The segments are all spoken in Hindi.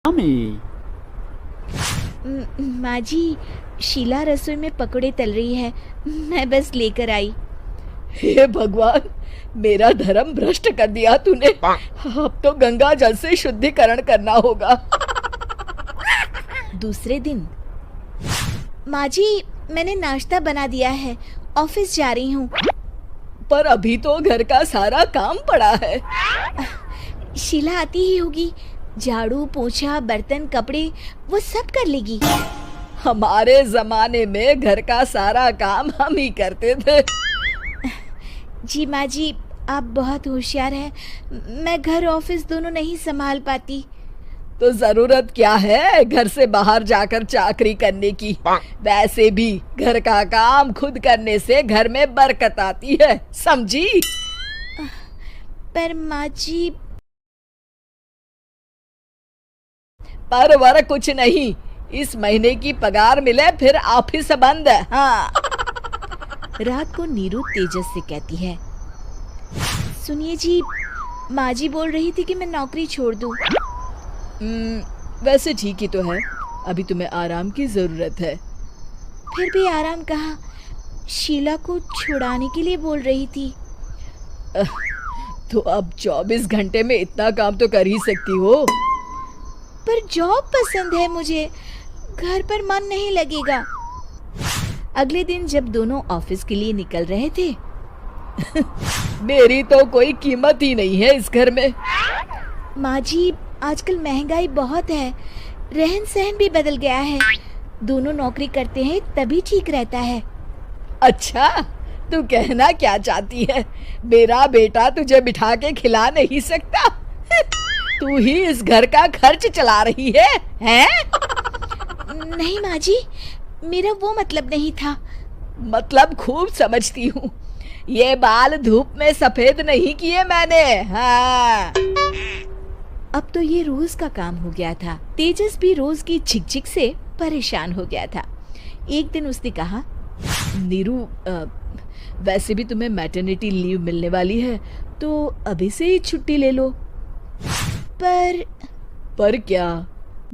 Mommy, माँ जी, शीला रसोई में पकौड़े तल रही है, मैं बस लेकर आई। हे भगवान, मेरा धर्म भ्रष्ट कर दिया तूने। अब तो गंगा जल से शुद्धिकरण करना होगा। दूसरे दिन, माँ जी, मैंने नाश्ता बना दिया है, ऑफिस जा रही हूँ। पर अभी तो घर का सारा काम पड़ा है। शीला आती ही होगी, झाड़ू पोछा बर्तन कपड़े वो सब कर लेगी। हमारे जमाने में घर का सारा काम हम ही करते थे। जी माँ जी, आप बहुत होशियार हैं, मैं घर ऑफिस दोनों नहीं संभाल पाती। तो जरूरत क्या है घर से बाहर जाकर चाकरी करने की। वैसे भी घर का काम खुद करने से घर में बरकत आती है, समझी? पर माँ जी, पर वर कुछ नहीं, इस महीने की पगार मिले फिर ऑफिस बंद। हाँ। रात को नीरू तेजस से कहती है, सुनिए जी, माँ जी बोल रही थी कि मैं नौकरी छोड़ दूँ। वैसे ठीक ही तो है, अभी तुम्हें आराम की जरूरत है। फिर भी आराम कहाँ, शीला को छुड़ाने के लिए बोल रही थी। तो अब 24 घंटे में इतना काम तो कर ही सकती हो। पर जॉब पसंद है मुझे, घर पर मन नहीं लगेगा। अगले दिन जब दोनों ऑफिस के लिए निकल रहे थे, मेरी तो कोई कीमत ही नहीं है इस घर में। माँ जी, आजकल महंगाई बहुत है, रहन सहन भी बदल गया है, दोनों नौकरी करते हैं तभी ठीक रहता है। अच्छा, तू कहना क्या चाहती है? मेरा बेटा तुझे बिठा के खिला नहीं सकता? तू ही इस घर का खर्च चला रही है, हैं? नहीं माँ जी, मेरा वो मतलब नहीं था। मतलब खूब समझती हूँ, ये बाल धूप में सफेद नहीं किए मैंने। हाँ। अब तो ये रोज का काम हो गया था। तेजस भी रोज की झिकझिक से परेशान हो गया था। एक दिन उसने कहा, नीरू, वैसे भी तुम्हें मैटरनिटी लीव मिलने वाली है, तो अभी से ही छुट्टी ले लो। पर क्या,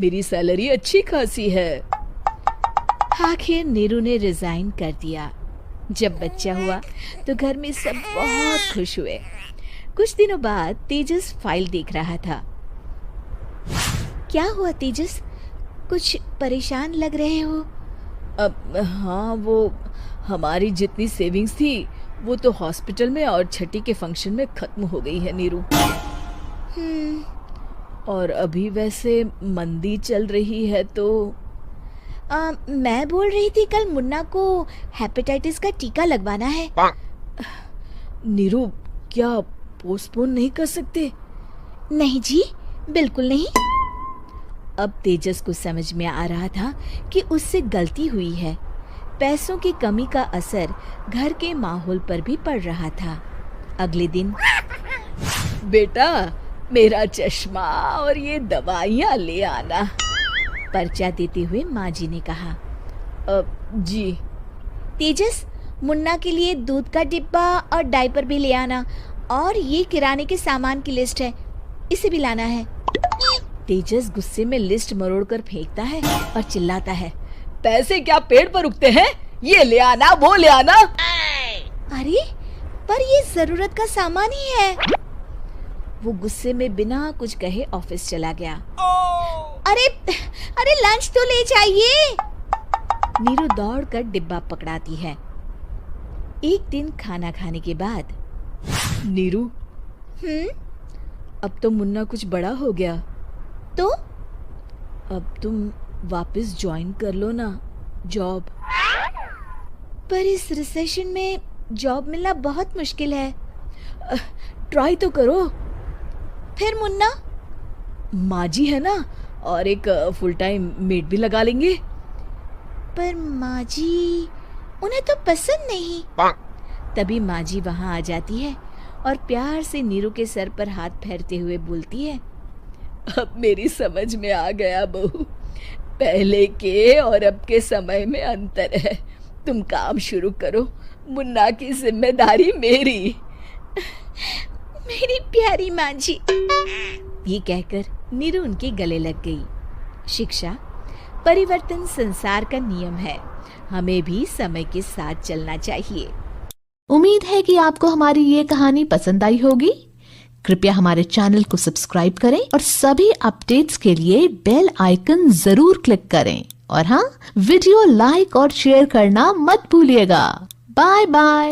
मेरी सैलरी अच्छी खासी है। आखिर नीरू ने रिजाइन कर दिया। जब बच्चा हुआ तो घर में सब बहुत खुश हुए। कुछ दिनों बाद तेजस फाइल देख रहा था। क्या हुआ तेजस, कुछ परेशान लग रहे हो? अब हाँ, वो हमारी जितनी सेविंग्स थी वो तो हॉस्पिटल में और छठी के फंक्शन में खत्म हो गई है नीरू। और अभी वैसे मंदी चल रही है तो मैं बोल रही थी कल मुन्ना को हेपेटाइटिस का टीका लगवाना है। नीरू, क्या पोस्टपोन नहीं कर सकते? नहीं जी, बिल्कुल नहीं। अब तेजस को समझ में आ रहा था कि उससे गलती हुई है। पैसों की कमी का असर घर के माहौल पर भी पड़ रहा था। अगले दिन, बेटा, मेरा चश्मा और ये दवाइयाँ ले आना, पर्चा देते हुए माँ जी ने कहा। जी। तेजस, मुन्ना के लिए दूध का डिब्बा और डायपर भी ले आना, और ये किराने के सामान की लिस्ट है, इसे भी लाना है। तेजस गुस्से में लिस्ट मरोड़कर फेंकता है और चिल्लाता है, पैसे क्या पेड़ पर उगते हैं? ये ले आना, वो ले आना। अरे, पर ये जरूरत का सामान ही है। वो गुस्से में बिना कुछ कहे ऑफिस चला गया। अरे अरे, लंच तो ले जाइए। नीरू दौड़कर डिब्बा पकड़ाती है। एक दिन खाना खाने के बाद, नीरू, अब तो मुन्ना कुछ बड़ा हो गया, तो अब तुम वापस ज्वाइन कर लो ना जॉब। पर इस रिसेशन में जॉब मिलना बहुत मुश्किल है। ट्राई तो करो। फिर मुन्ना? माँ जी है ना, और एक फुल टाइम मेड भी लगा लेंगे। पर माँ जी, उन्हें तो पसंद नहीं। तभी माँ जी वहाँ आ जाती है और प्यार से नीरू के सर पर हाथ फेरते हुए बोलती है, अब मेरी समझ में आ गया बहू, पहले के और अब के समय में अंतर है। तुम काम शुरू करो, मुन्ना की जिम्मेदारी मेरी। मेरी प्यारी माँ जी। ये कहकर नीरू उनके गले लग गई शिक्षा, परिवर्तन संसार का नियम है। हमें भी समय के साथ चलना चाहिए। उम्मीद है कि आपको हमारी ये कहानी पसंद आई होगी। कृपया हमारे चैनल को सब्सक्राइब करें और सभी अपडेट्स के लिए बेल आइकन जरूर क्लिक करें। और हाँ, वीडियो लाइक और शेयर करना मत भूलिएगा। Bye bye.